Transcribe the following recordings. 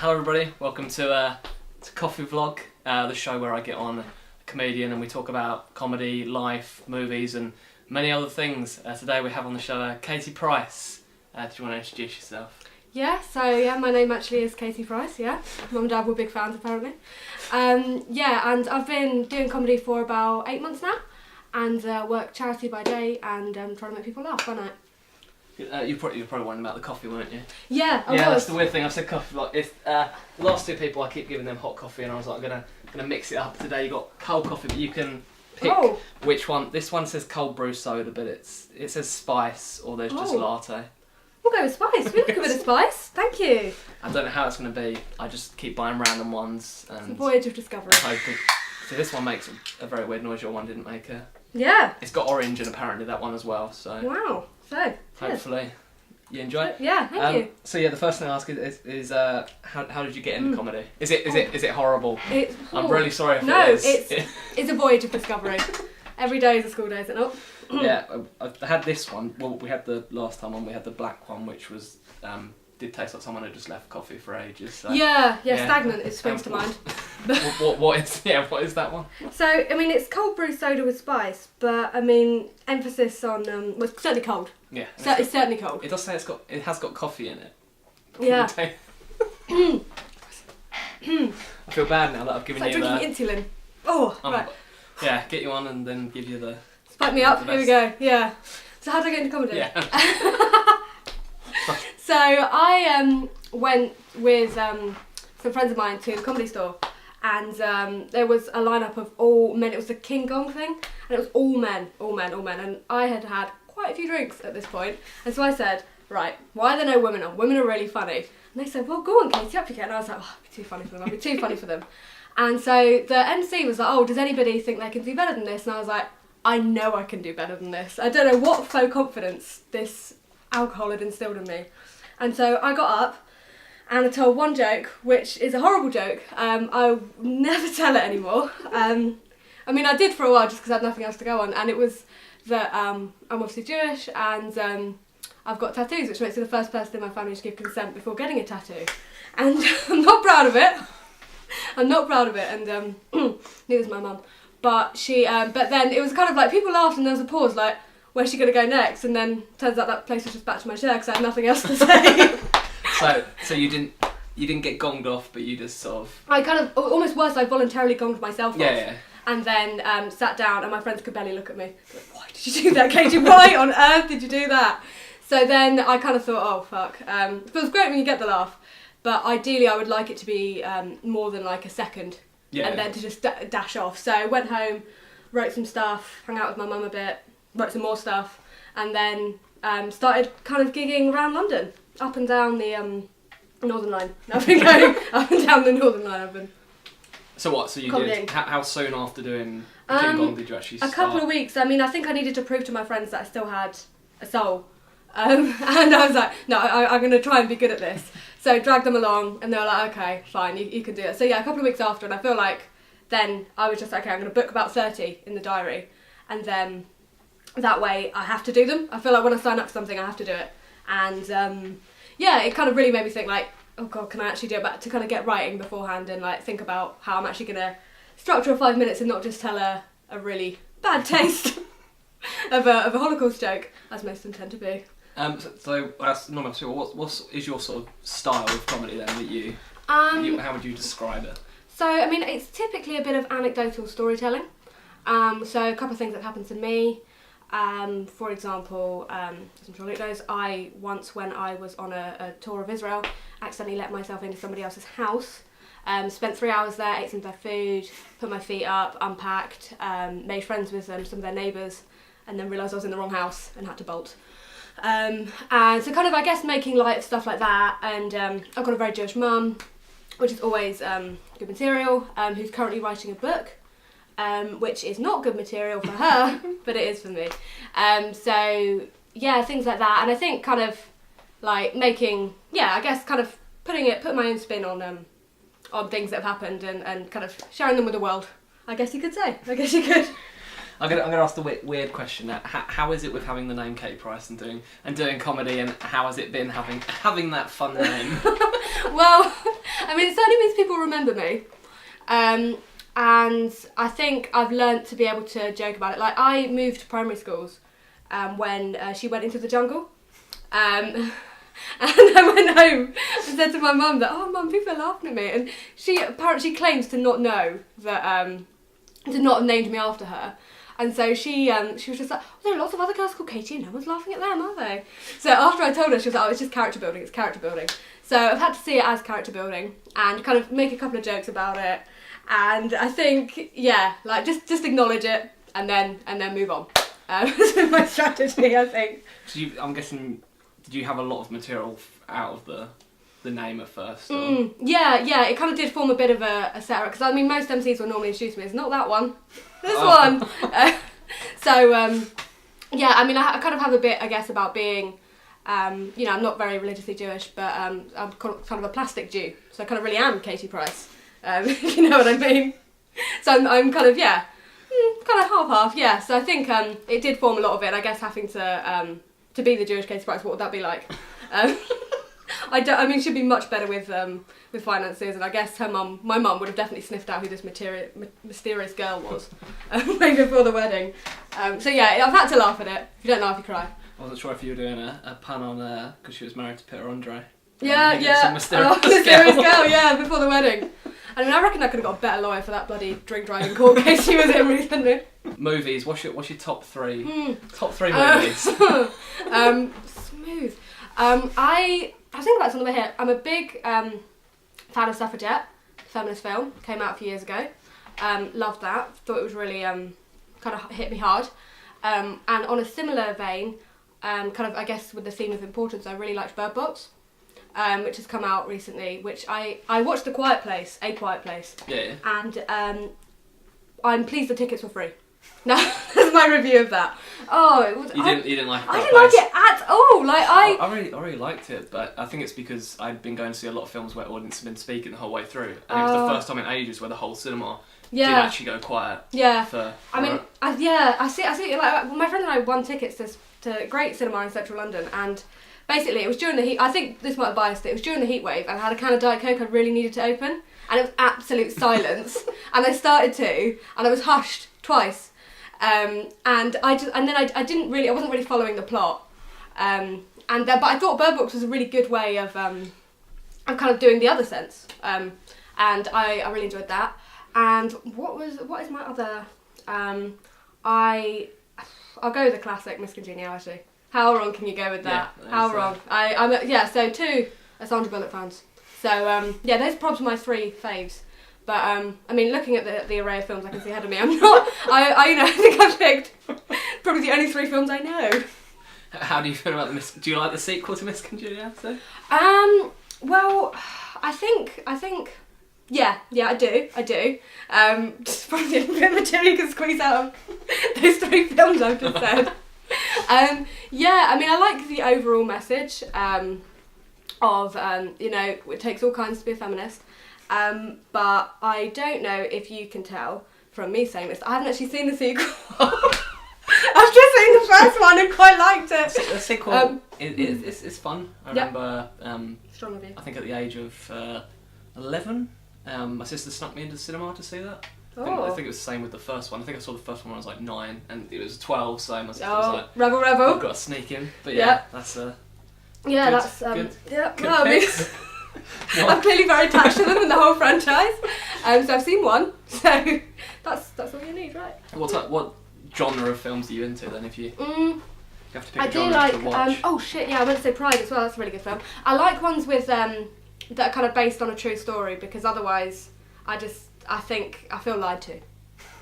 Hello everybody, welcome to Coffee Vlog, the show where I get on a comedian and we talk about comedy, life, movies and many other things. Today we have on the show Katie Price. Do you want to introduce yourself? My name actually is Katie Price, Mum and Dad were big fans apparently. And I've been doing comedy for about 8 months now and work charity by day and trying to make people laugh by night. You probably wondering about the coffee, weren't you? Yeah, I was. That's the weird thing. I've said coffee. Like, if the last two people, I keep giving them hot coffee, and I was like, I'm gonna mix it up today. You got cold coffee, but you can pick which one. This one says cold brew soda, but it says spice, or there's just latte. We'll go with spice. We like a bit of spice. Thank you. I don't know how it's gonna be. I just keep buying random ones. And it's a voyage of discovery. So this one makes a very weird noise. Your one didn't make it. Yeah. It's got orange and apparently that one as well. So. Wow. So. Hopefully. You enjoy it? Yeah, thank you. So the first thing I ask is how did you get into comedy? Is it horrible? I'm really sorry if it is. No, it's a voyage of discovery. Every day is a school day, is it not? Yeah, I had this one. Well, we had the last time one. We had the black one, which was did taste like someone had just left coffee for ages. So. Yeah, stagnant. It springs to mind. What is that one? So I mean, it's cold brew soda with spice, but I mean, emphasis on well, it's certainly cold. Yeah, it's certainly cold. It does say it has got coffee in it. Yeah. I feel bad now that I've given it's you like drinking insulin. Oh, right. Yeah, get you on and then give you the. Spike me up. Here we go. Yeah. So how did I get into comedy? Yeah. So I went with some friends of mine to the Comedy Store, and there was a lineup of all men. It was the King Gong thing, and it was all men. And I had had quite a few drinks at this point, and so I said, right, why are there no women on? Women are really funny. And they said, well, go on, Katie, up you get. And I was like, oh, I'll be too funny for them. And so the MC was like, oh, does anybody think they can do better than this? And I was like, I know I can do better than this. I don't know what faux confidence this alcohol had instilled in me. And so I got up and I told one joke, which is a horrible joke. I'll never tell it anymore. I mean, I did for a while just because I had nothing else to go on. And it was that I'm obviously Jewish and I've got tattoos, which makes me the first person in my family to give consent before getting a tattoo. And I'm not proud of it. And neither is my mum. But but then it was kind of like people laughed and there was a pause, like, where's she going to go next? And then turns out that place was just back to my chair because I had nothing else to say. So you didn't get gonged off, but you just sort of. I kind of almost worse. I voluntarily gonged myself off. Yeah. And then sat down, and my friends could barely look at me. Like, why did you do that, Katie? Why on earth did you do that? So then I kind of thought, oh fuck. It feels great when you get the laugh, but ideally I would like it to be more than like a second. Yeah. And then to just dash off. So I went home, wrote some stuff, hung out with my mum a bit, wrote some more stuff, and then started kind of gigging around London, up and down the Northern Line. I've been going up and down the Northern Line. I've been. So what? So you comedying. did? How soon after doing King Gong did you actually start? A couple of weeks. I mean, I think I needed to prove to my friends that I still had a soul, and I was like, no, I'm going to try and be good at this. So dragged them along, and they were like, okay, fine, you can do it. So yeah, a couple of weeks after, and I feel like then I was just like, okay, I'm going to book about 30 in the diary, and then that way I have to do them. I feel like when I sign up for something, I have to do it. And it kind of really made me think like, oh God, can I actually do it? But to kind of get writing beforehand and like think about how I'm actually going to structure a 5 minutes and not just tell a really bad taste of a Holocaust joke, as most of them tend to be. So that's not sure. What is your sort of style of comedy then that you how would you describe it? So I mean, it's typically a bit of anecdotal storytelling. So a couple of things that happened to me. For example, as I'm sure Luke knows, I once, when I was on a tour of Israel, accidentally let myself into somebody else's house. Spent 3 hours there, ate some of their food, put my feet up, unpacked, made friends with some of their neighbours, and then realised I was in the wrong house and had to bolt. And so kind of, I guess, making light of stuff like that. And I've got a very Jewish mum, which is always good material, who's currently writing a book. Which is not good material for her, but it is for me. So yeah, things like that, and I think kind of like making, I guess kind of put my own spin on things that have happened and kind of sharing them with the world. I guess you could say. I guess you could. I'm gonna ask the weird question now. How is it with having the name Katie Price and doing comedy, and how has it been having that fun name? Well, I mean, it certainly means people remember me. And I think I've learnt to be able to joke about it. Like, I moved to primary schools when she went into the jungle. And I went home and said to my mum that, oh mum, people are laughing at me. And she claims to not know that, to not have named me after her. And so she was just like, oh, there are lots of other girls called Katie and no one's laughing at them, are they? So after I told her, she was like, oh, it's just character building, it's character building. So I've had to see it as character building and kind of make a couple of jokes about it. And I think, yeah, like just acknowledge it and then move on. That's been my strategy, I think. So I'm guessing, did you have a lot of material out of the name at first? Yeah, it kind of did form a bit of a setup, because I mean most MCs will normally introduce me as not that one, this one. Yeah, I mean I kind of have a bit, I guess, about being, you know, I'm not very religiously Jewish, but I'm kind of a plastic Jew, so I kind of really am Katie Price, if you know what I mean. So I'm kind of, yeah, kind of half-half, yeah. So I think it did form a lot of it, and I guess having to be the Jewish Katie Price, what would that be like? I mean, she'd be much better with finances, and I guess my mum would have definitely sniffed out who this mysterious girl was way before the wedding. So yeah, I've had to laugh at it. If you don't laugh, you cry. I wasn't sure if you were doing a pun on because she was married to Peter Andre. Yeah. Some mysterious girl, yeah, before the wedding. I mean, I reckon I could have got a better lawyer for that bloody drink driving court case she was in recently. Movies. What's your top three? Top three movies. Smooth. I was thinking about something here. I'm a big fan of Suffragette, feminist film. Came out a few years ago. Loved that. Thought it was really kind of hit me hard. And on a similar vein, kind of I guess with the theme of importance, I really liked Bird Box, which has come out recently. Which I watched A Quiet Place. Yeah. And I'm pleased the tickets were free. No, that's my review of that. Oh, it was. You didn't like it. I didn't like it at all. Like I really liked it, but I think it's because I'd been going to see a lot of films where audience had been speaking the whole way through, and it was the first time in ages where the whole cinema did actually go quiet. Yeah. I see. Like my friend and I won tickets to a great cinema in central London, and basically it was during the heat. I think this might have biased it. It was during the heat wave, and I had a can of Diet Coke I really needed to open, and it was absolute silence. And I started to, and I was hushed twice. I wasn't really following the plot, but I thought Bird Box was a really good way of kind of doing the other sense, and I really enjoyed that. And what is my other? I'll go with the classic Miss Congeniality. How wrong can you go with that? Yeah, How wrong? So 2 are Sandra Bullock fans. So those are probably my 3 faves. But I mean, looking at the array of films I can see ahead of me, I think I've picked probably the only 3 films I know. How do you feel about do you like the sequel to Miss Congeniality? Well, I think, yeah, I do. Just probably a bit of material you can squeeze out of those 3 films I've just said. Yeah, I mean, I like the overall message of, it takes all kinds to be a feminist. But I don't know if you can tell from me saying this, I haven't actually seen the sequel. I've just seen the first one and quite liked it. The sequel it's fun. I remember, strong of you. I think at the age of 11, my sister snuck me into the cinema to see that. I think it was the same with the first one. I think I saw the first one when I was like 9, and it was 12, so my sister was like, rebel. I've got to sneak in. But yeah, that's good. Good well, picks. I'm clearly very attached to them and the whole franchise. So I've seen one, so that's all you need, right? What genre of films are you into then? If you have to pick I a genre do like. to watch. I went to say Pride as well. That's a really good film. I like ones with that are kind of based on a true story, because otherwise, I feel lied to.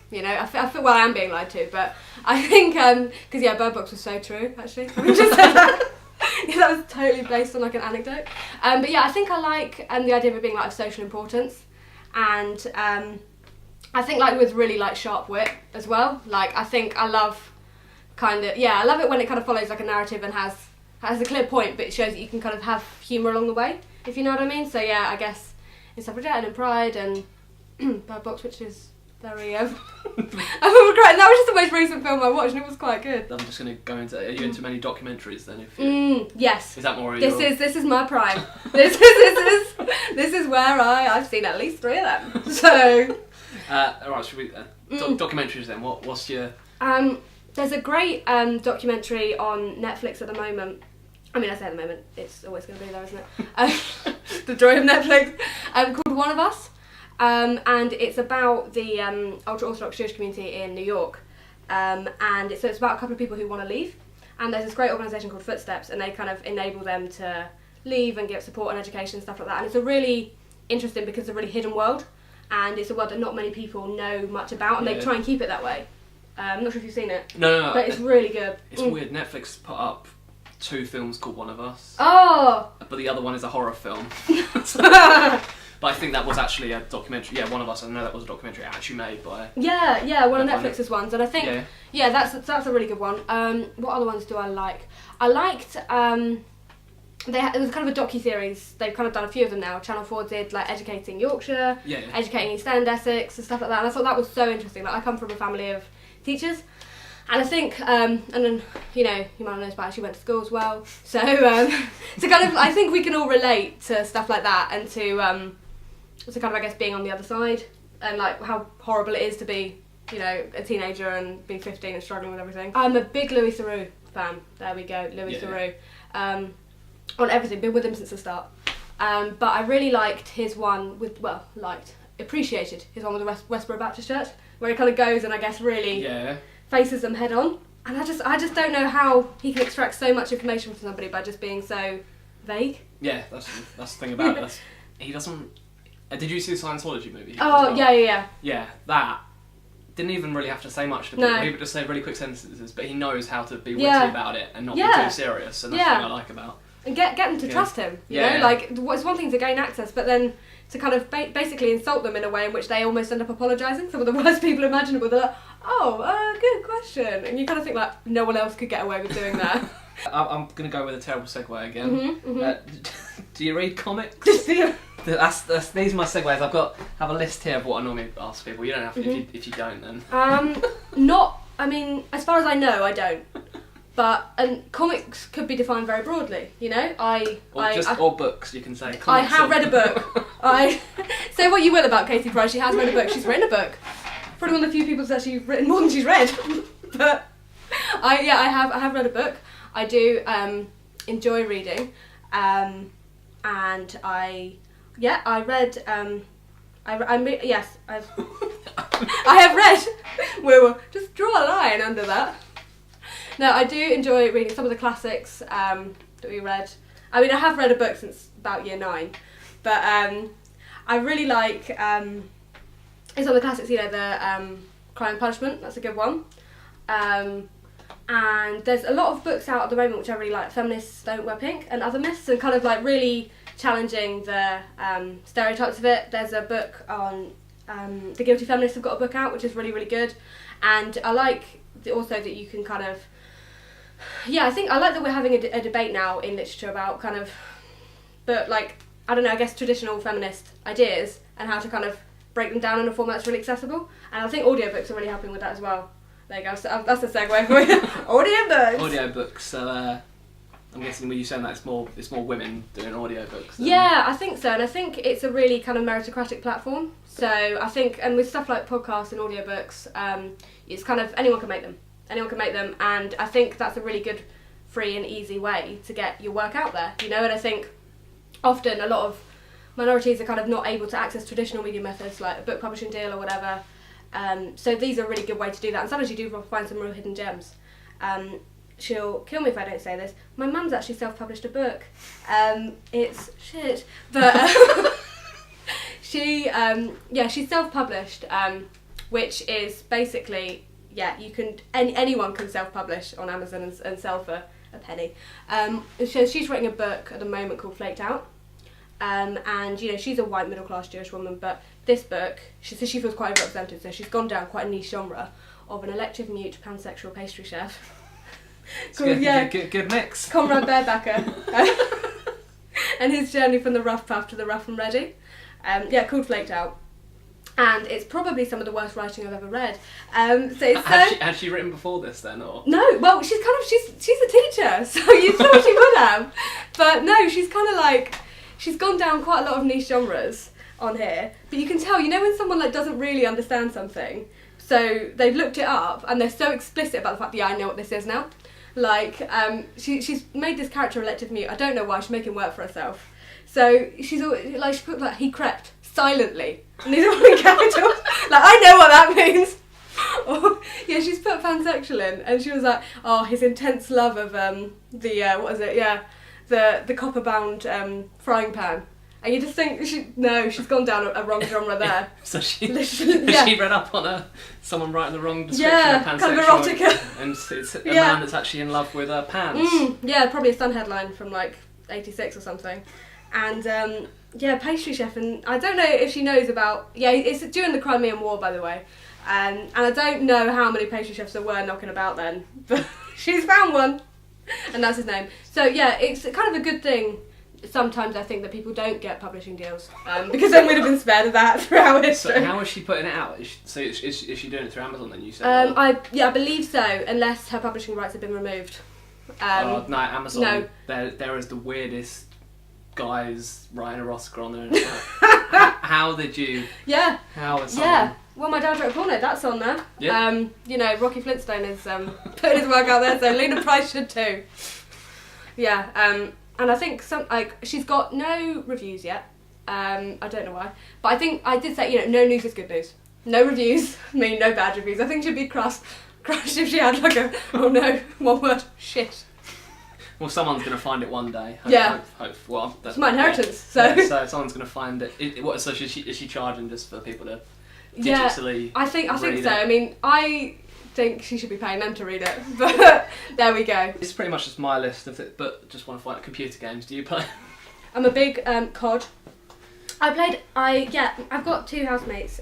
You know, I feel well, I am being lied to, but I think because Bird Box was so true. Actually, I just said that. Yeah, that was totally based on like an anecdote. But yeah, I think I like the idea of it being like of social importance, and I think like with really like sharp wit as well. Like I think I love I love it when it kind of follows like a narrative and has a clear point, but it shows that you can kind of have humour along the way, if you know what I mean. So yeah, I guess in Suffragette and in Pride and Bird Box, which is very I'm regretting. That was just the most recent film I watched, and it was quite good. I'm just going to go into. Are you into many documentaries then? If you, yes. Is that more? This is my prime. this is where I've seen at least 3 of them. So. Alright, should we documentaries then? What's your? There's a great documentary on Netflix at the moment. I mean, I say at the moment, it's always going to be there, isn't it? The joy of Netflix. Called One of Us. And it's about the ultra-Orthodox Jewish community in New York. And it's about a couple of people who want to leave. And there's this great organisation called Footsteps, and they kind of enable them to leave and give support and education and stuff like that. And it's a really interesting, because it's a really hidden world. And it's a world that not many people know much about, and they try and keep it that way. I'm not sure if you've seen it. No. But it's really good. It's weird. Netflix put up 2 films called One of Us. Oh! But the other one is a horror film. But I think that was actually a documentary. Yeah, One of Us. I know that was a documentary actually made by. Yeah, one of Netflix's ones, and I think that's a really good one. What other ones do I like? I liked. It was kind of a docu-series. They've kind of done a few of them now. Channel 4 did like Educating Yorkshire, Educating East End, Essex, and stuff like that. And I thought that was so interesting. Like, I come from a family of teachers, and I think, and then you might not know, but I actually went to school as well. So, so kind of, I think we can all relate to stuff like that, and to kind of, I guess, being on the other side, and like how horrible it is to be, a teenager and be 15 and struggling with everything. I'm a big Louis Theroux fan. There we go, Louis Theroux. On everything, been with him since the start. But I really liked his one appreciated his one with the Westboro Baptist Church, where he kind of goes and I guess really faces them head on. And I just don't know how he can extract so much information from somebody by just being so vague. Yeah, that's the thing about it. He doesn't. Did you see the Scientology movie? Oh, yeah. Yeah, that didn't even really have to say much to people. He would just say really quick sentences, but he knows how to be witty about it and not be too serious, and that's what I like about. And get them to trust him, you know? Like, it's one thing to gain access, but then to kind of basically insult them in a way in which they almost end up apologising. Some of the worst people imaginable. They're like, good question. And you kind of think, like, no one else could get away with doing that. I'm going to go with a terrible segue again. Do you read comics? These are my segues. Have a list here of what I normally ask people. You don't have to, if you don't, then. I mean, as far as I know, I don't. And comics could be defined very broadly, or books, you can say. I have read a book. Say what you will about Katie Price, she has read a book. She's written a book. Probably one of the few people that's actually written more than she's read. But I have read a book. I do enjoy reading, and I read. I have read. We'll just draw a line under that. No, I do enjoy reading some of the classics that we read. I mean, I have read a book since about year 9, but I really like some of the classics. The Crime and Punishment. That's a good one. And there's a lot of books out at the moment which I really like. Feminists Don't Wear Pink and Other Myths, and kind of like really challenging the stereotypes of it. There's a book on The Guilty Feminists have got a book out which is really, really good, and I like also that you can kind of I think I like that we're having a debate now in literature about kind of, but like, I don't know, I guess traditional feminist ideas and how to kind of break them down in a form that's really accessible, and I think audiobooks are really helping with that as well. There you go, so that's a segue for you. Audiobooks, so I'm guessing when you saying that it's more women doing audiobooks. Yeah, I think so, and I think it's a really kind of meritocratic platform. So I think, and with stuff like podcasts and audiobooks, it's kind of anyone can make them, and I think that's a really good, free and easy way to get your work out there. And I think often a lot of minorities are kind of not able to access traditional media methods like a book publishing deal or whatever. So these are a really good way to do that, and sometimes you do find some real hidden gems. She'll kill me if I don't say this. My mum's actually self-published a book. It's shit, but she's self-published, which is basically you can anyone can self-publish on Amazon and sell for a penny. So she's writing a book at the moment called Flaked Out, and she's a white middle-class Jewish woman, but this book she feels quite overrepresented, so she's gone down quite a niche genre of an elective mute pansexual pastry chef. Good mix. Conrad Barebacker. And his journey from the rough puff to the rough and ready. Called Flaked Out. And it's probably some of the worst writing I've ever read. So it's had she written before this then, or? No, well, she's a teacher, so you thought she would have. But no, she's kind of like, she's gone down quite a lot of niche genres on here. But you can tell, you know when someone like doesn't really understand something, so they've looked it up and they're so explicit about the fact that, yeah, I know what this is now. Like, she's made this character elective mute. I don't know why, she's making work for herself. So she's like, she put like, he crept silently. And these are all in capitals. Like, I know what that means. Or, yeah, she's put pansexual in, and she was like, oh, his intense love of the copper-bound frying pan. And you just think, she's gone down a wrong genre there. So she read up on someone writing the wrong description of pansexual. Kind of erotica. And it's a man that's actually in love with pans. Yeah, probably a Sun headline from like 86 or something. And pastry chef, and I don't know if she knows about, it's during the Crimean War, by the way. And I don't know how many pastry chefs there were knocking about then, but she's found one, and that's his name. So yeah, it's kind of a good thing. Sometimes I think that people don't get publishing deals, because then we'd have been spared of that throughout history. So how is she putting it out? Is she doing it through Amazon then, you said? I believe so, unless her publishing rights have been removed. No, Amazon. No. There is the weirdest guys writing erotica on there. How did you? Yeah. How is someone? Yeah. Well, my dad wrote a porno. That's on there. Yeah. Rocky Flintstone is putting his work out there, so Lena Price should too. Yeah. And I think she's got no reviews yet. I don't know why, but I think I did say, no news is good news. No reviews mean no bad reviews. I think she'd be crushed if she had like one word, shit. Well, someone's going to find it one day. Hope. Well, it's my inheritance, so. Yeah, so someone's going to find it. So is she charging just for people to digitally? I think so. It? I mean, I think she should be paying them to read it, but there we go. It's pretty much just my list of it, but just want to find computer games. Do you play? I'm a big COD. I've got two housemates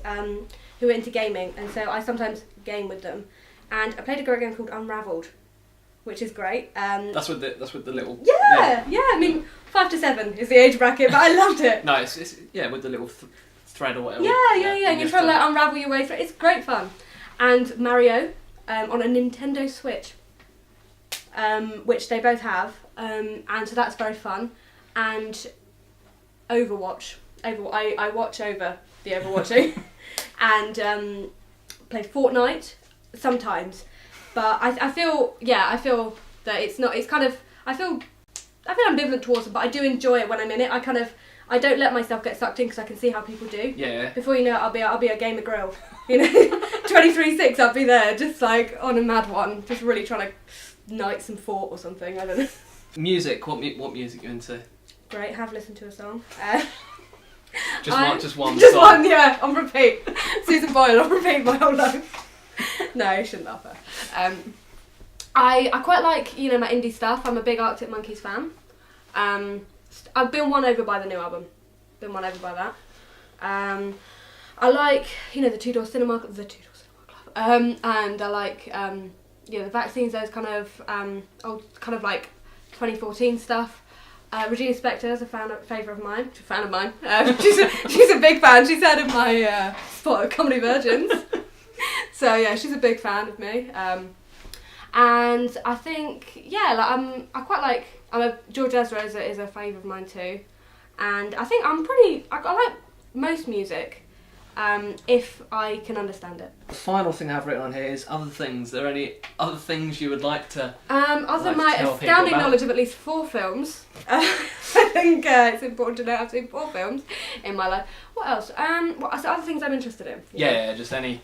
who are into gaming, and so I sometimes game with them. And I played a great game called Unraveled, which is great. That's with the little. Yeah. I mean, 5 to 7 is the age bracket, but I loved it. No, it's with the little thread or whatever. Yeah. And you're trying to like unravel your way through. It's great fun. And Mario on a Nintendo Switch, which they both have, and so that's very fun. And Overwatch. I watch over the Overwatching, and play Fortnite sometimes. But I feel that it's not. It's kind of I feel ambivalent towards it, but I do enjoy it when I'm in it. I don't let myself get sucked in because I can see how people do. Yeah. Before you know it, I'll be a gamer grill. 23/6, I'll be there just like on a mad one, just really trying to knight some fort or something. I don't know. Music. What music are you into? Great. Have listened to a song. Just one. Just song. one. Yeah, on repeat. Susan Boyle on repeat my whole life. No, I shouldn't laugh at her. I quite like, my indie stuff. I'm a big Arctic Monkeys fan. I've been won over by the new album. Been won over by that. I like, the Two Door Cinema Club. And I like, the Vaccines, those kind of old, kind of like 2014 stuff. Regina Spektor is a fan of mine. She's a big fan. She's heard of my spot at Comedy Virgins. So yeah, she's a big fan of me. And I think George Ezra is a favourite of mine too. And I think I like most music, if I can understand it. The final thing I've written on here is other things. Are there any other things you would like to? Other than my astounding knowledge of at least 4 films, I think it's important to know I've seen 4 films in my life. What else? Other things I'm interested in. Yeah, just any.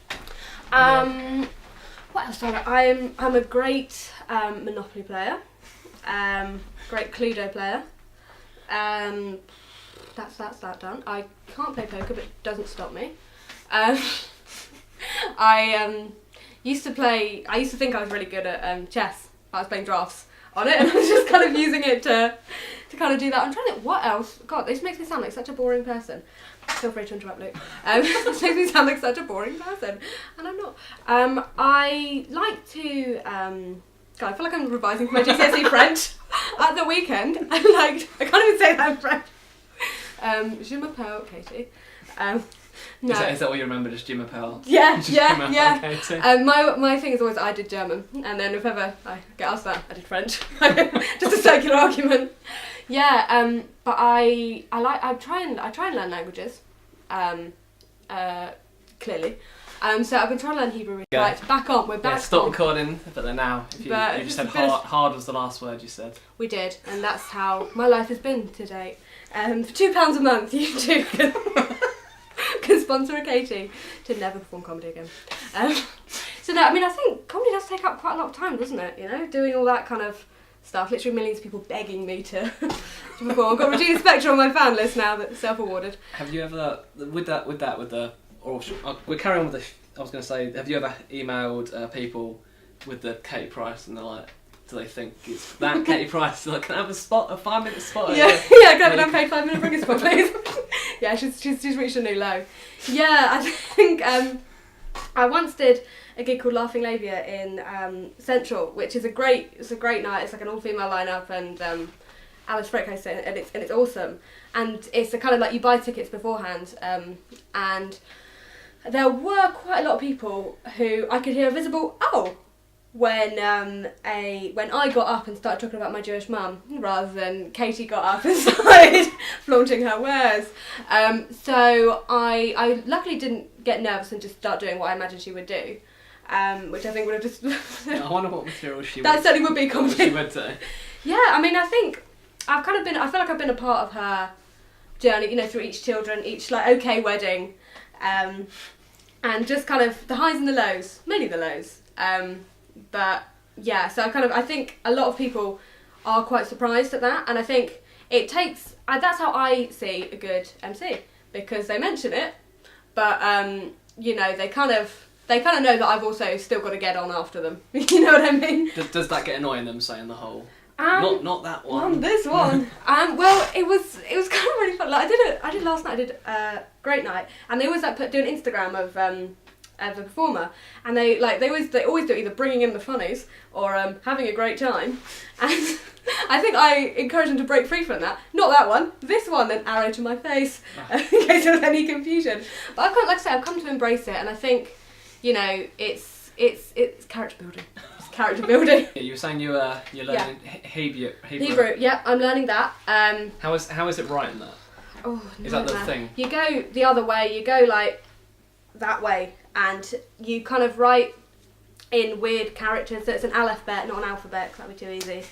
What else? I'm a great Monopoly player. Great Cluedo player. That's that done. I can't play poker, but it doesn't stop me. I used to think I was really good at chess. I was playing drafts on it, and I was just kind of using it to kind of do that. I'm trying to think what else. God, this makes me sound like such a boring person. Feel free to interrupt, Luke. This makes me sound like such a boring person, and I'm not. I like to. God, I feel like I'm revising for my GCSE French at the weekend. I can't even say that in French. Je m'appelle Katie. No. Is that what you remember, just Jim Appel? Yeah, Just yeah, Jim Appel, yeah. Katie? My thing is always I did German, and then if ever I get asked that, I did French. Just a circular argument. Yeah, but I try and learn languages. Clearly. So I've been trying to learn Hebrew. Yeah. Right, back on. We're back. Yeah, stop on. recording. But then now, if you just said hard was the last word you said. We did, and that's how my life has been to date. For £2 a month, you two can sponsor a Katie to never perform comedy again. So no, I mean, I think comedy does take up quite a lot of time, doesn't it? You know, doing all that kind of stuff. Literally millions of people begging me to perform. I've got Regina Spektor on my fan list now that's self-awarded. Have you ever, we're carrying on with the, I was going to say, have you ever emailed people with the Katie Price and they're like, do they think it's that Katie Price? Like, can I have a 5-minute spot? Yeah, can I have an unpaid 5-minute bringing spot, please? Yeah, she's reached a new low. Yeah, I think I once did a gig called Laughing Labia in Central, which is a great night. It's like an all-female lineup, and Alice Frick hosts it, and it's awesome. And it's a kind of like you buy tickets beforehand, and there were quite a lot of people who I could hear a visible when I got up and started talking about my Jewish mum rather than Katie got up and started flaunting her wares. So I luckily didn't get nervous and just start doing what I imagined she would do, which I think would have just... I wonder what material she that certainly would be comedy. She would do. Yeah, I mean, I think I feel like I've been a part of her journey, you know, through each like okay wedding, and just kind of the highs and the lows, mainly the lows. But yeah, so I think a lot of people are quite surprised at that, and I think it takes, that's how I see a good MC, because they mention it, but you know, they kind of know that I've also still got to get on after them. You know what I mean? Does that get annoying, them saying the whole? Not that one. This one. Well, it was kind of really fun. Like I did last night. I did a great night, and they always like do an Instagram of the performer, and they always do either bringing in the funnies or having a great time, and I think I encourage them to break free from that. Not that one, this one, then arrow to my face, in case there was any confusion. But I've come to embrace it, and I think, you know, it's character building. It's character building. Yeah, you were saying you're learning Hebrew. Hebrew, yeah, I'm learning that. How is it writing that? Oh, is that the thing? You go the other way. You go like that way, and you kind of write in weird characters. So it's an alphabet, not an alphabet, 'cause that'd be too easy.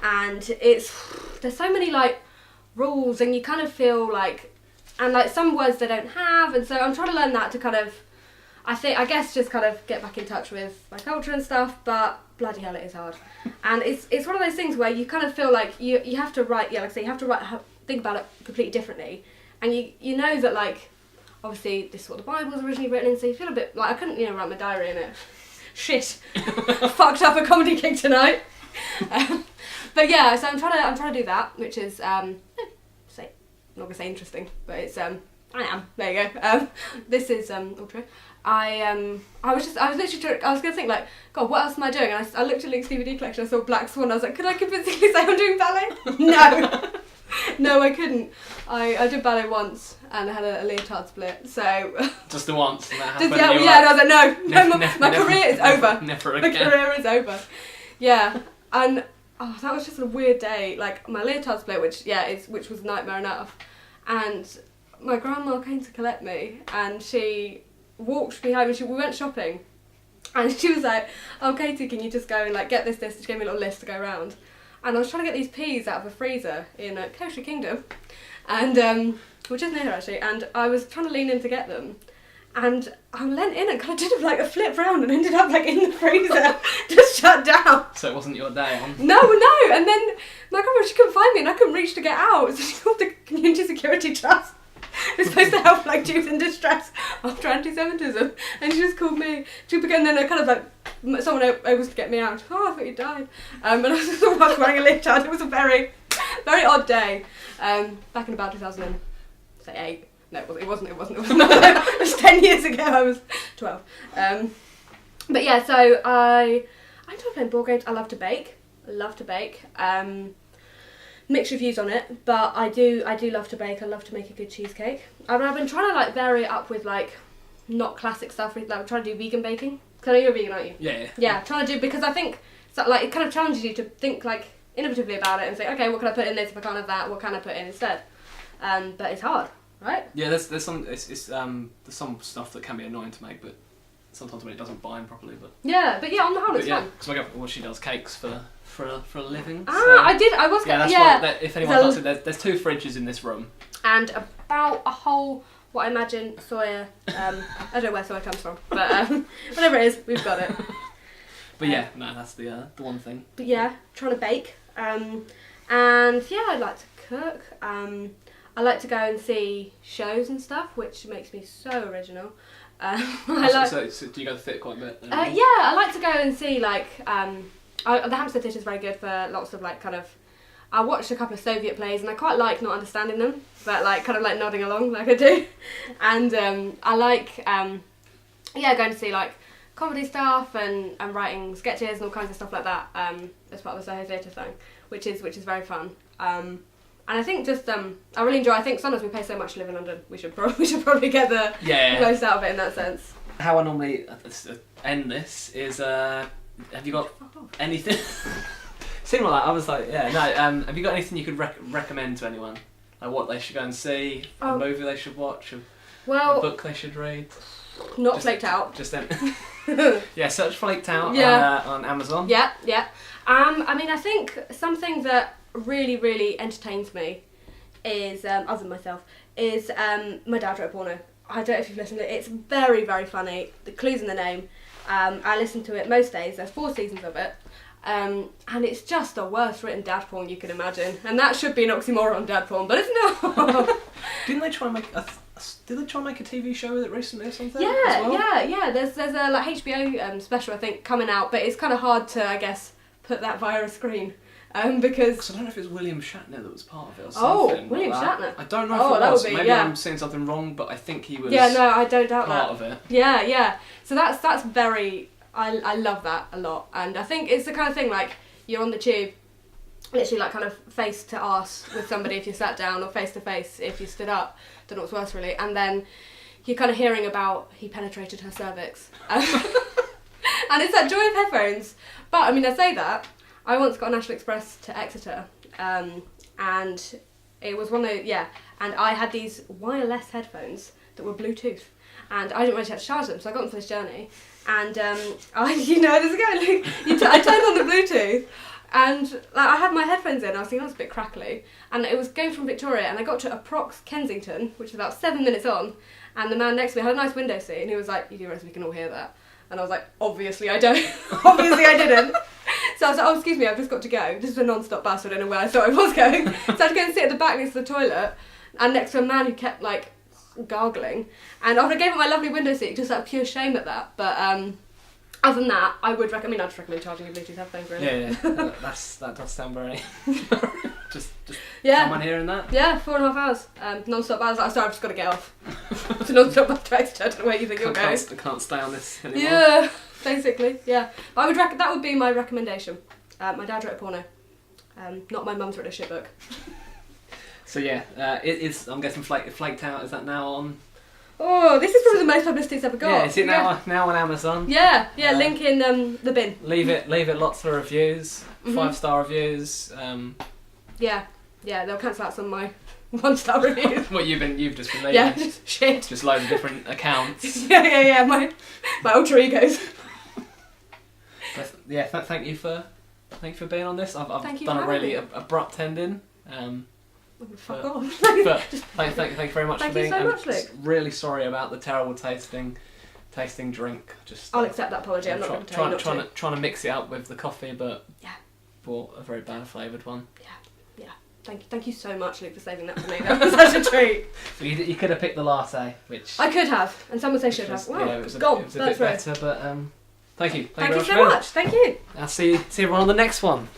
And there's so many like rules, and you kind of feel like, and like some words they don't have, and so I'm trying to learn that to kind of, I guess just kind of get back in touch with my culture and stuff, but bloody hell it is hard. And it's one of those things where you kind of feel like you have to write, like I say, you have to think about it completely differently, and you know that like, obviously this is what the Bible was originally written in, so you feel a bit like, I couldn't, you know, write my diary in it. Shit. Fucked up a comedy gig tonight. But yeah, so I'm trying to do that, which is I'm not gonna say interesting, but it's I am. There you go. This is all true. I was gonna think like, God, what else am I doing? And I looked at Luke's DVD collection, I saw Black Swan, I was like, could I convincingly say I'm doing ballet? No. No, I couldn't. I did ballet once and I had a leotard split, so... Just the once, and that happened? And I was like, no, my career is over. Never again. My career is over. Yeah, and that was just a weird day. Like, my leotard split, which was nightmare enough, and my grandma came to collect me, and she walked me home, and we went shopping, and she was like, oh, Katie, can you just go and like get this? She gave me a little list to go around. And I was trying to get these peas out of a freezer in Kosher Kingdom, and which is near here actually, and I was trying to lean in to get them, and I leant in and kind of did like a flip round and ended up like in the freezer, just shut down. So it wasn't your day on? No, and then my grandma, she couldn't find me and I couldn't reach to get out, so she called the Community Security Trust. It's supposed to help like Jews in distress after anti-Semitism, and she just called me. And then I kind of like, someone able to get me out. Oh, I thought you died. And I was wearing a leotard. It was a very, very odd day. Back in about 2008. No, it wasn't. It was 10 years ago. I was 12. But yeah, so I enjoy playing board games. I love to bake. mixed reviews on it, but I do love to bake. I love to make a good cheesecake. I've been trying to like vary it up with like not classic stuff. Like I'm trying to do vegan baking. Because I know you're vegan, aren't you? Yeah. Yeah, trying to do, because I think so, like it kind of challenges you to think like innovatively about it and say, okay, what can I put in this if I can't have that? What can I put in instead? But it's hard, right? Yeah, there's some there's some stuff that can be annoying to make, but sometimes when it doesn't bind properly. But yeah, on the whole, it's fun. Because she does cakes for a living. Ah, so. I was. Yeah, that's why. If anyone does it, there's 2 fridges in this room. And about a whole, what I imagine, soya. I don't know where soya comes from, but whatever it is, we've got it. But yeah, no, that's the one thing. But yeah, trying to bake. And yeah, I like to cook. I like to go and see shows and stuff, which makes me so original. So do you go to the theatre quite a bit? Yeah, I like to go and see like the Hampstead Theatre is very good for lots of like kind of. I watched a couple of Soviet plays and I quite like not understanding them, but like kind of like nodding along like I do. And I like going to see like comedy stuff and writing sketches and all kinds of stuff like that as part of the Soho Theatre thing, which is very fun. And I think just I really enjoy. I think sometimes we pay so much to live in London. We should probably get the most out of it in that sense. How I normally end this is have you got anything? Similar like that. I was like, have you got anything you could recommend to anyone? Like what they should go and see, a movie they should watch, a book they should read? Not Flaked Out. Just search Flaked Out on Amazon. Yeah. I mean, I think something that really, really entertains me is, other than myself, is My Dad Wrote Porno. I don't know if you've listened to it. It's very, very funny. The clue's in the name. I listen to it most days. There's 4 seasons of it. And it's just the worst written dad porn you can imagine. And that should be an oxymoron, dad porn, but it's not. Didn't they try and make did they try and make a TV show with it recently or something? Yeah. There's a like HBO special I think coming out, but it's kind of hard to I guess put that via a screen because I don't know if it was William Shatner that was part of it or something. Oh, William Shatner. I don't know if it was. Maybe I'm saying something wrong, but I think he was. Yeah, no, I don't doubt part of it. Yeah. So that's very. I love that a lot, and I think it's the kind of thing like you're on the tube. Literally like kind of face to arse with somebody if you sat down, or face to face if you stood up. Don't know what's worse really. And then you're kind of hearing about he penetrated her cervix. And it's that joy of headphones. But I mean, I say that. I once got a National Express to Exeter. And it was one of and I had these wireless headphones that were Bluetooth. And I didn't really have to charge them, so I got them for this journey. And there's a guy, I turned on the Bluetooth. And like, I had my headphones in, I was thinking that was a bit crackly, and it was going from Victoria, and I got to approx Kensington, which was about 7 minutes on, and the man next to me had a nice window seat, and he was like, "You do realise we can all hear that?" And I was like, "Obviously I don't." Obviously I didn't. So I was like, "Oh, excuse me, I've just got to go. This is a non-stop bus, I don't know where I thought I was going." So I had to go and sit at the back next to the toilet, and next to a man who kept like gargling, and after I gave him my lovely window seat, just out of pure shame at that, but other than that, I'd just recommend charging your Bluetooth headphones, really. Yeah. that does sound very... just someone hearing that? Yeah, 4.5 hours. Non-stop hours. Sorry, I've just got to get off. It's a non-stop bus to Exeter. I don't know where you think you're going. I can't stay on this anymore. Yeah, basically, yeah. But that would be my recommendation. My Dad Wrote Porno. Not my mum's written a shit book. So yeah, I'm guessing Flaked Out, is that now on? Oh, this is probably the most publicity it's ever got. Yeah, is it now on Amazon? Yeah, link in the bin. Leave it lots of reviews, 5-star reviews. Yeah, they'll cancel out some of my 1-star reviews. What you've just been leaving? Yeah, just shit. Just loads of different accounts. Yeah, my alter egos. Thank you for being on this. I've done a really abrupt ending. Fuck off. But thank you very much for being. Thank you so much, Luke. Really sorry about the terrible tasting drink. I'll accept that apology. I'm not going to tell you not to. Trying to mix it up with the coffee, but yeah, bought a very bad flavoured one. Yeah. Thank you so much, Luke, for saving that for me. That was such a treat. You could have picked the latte, which I could have, and some would say should have. Wow, yeah, it was a bit better, but thank you. Thank you so much. Thank you. I'll see everyone on the next one.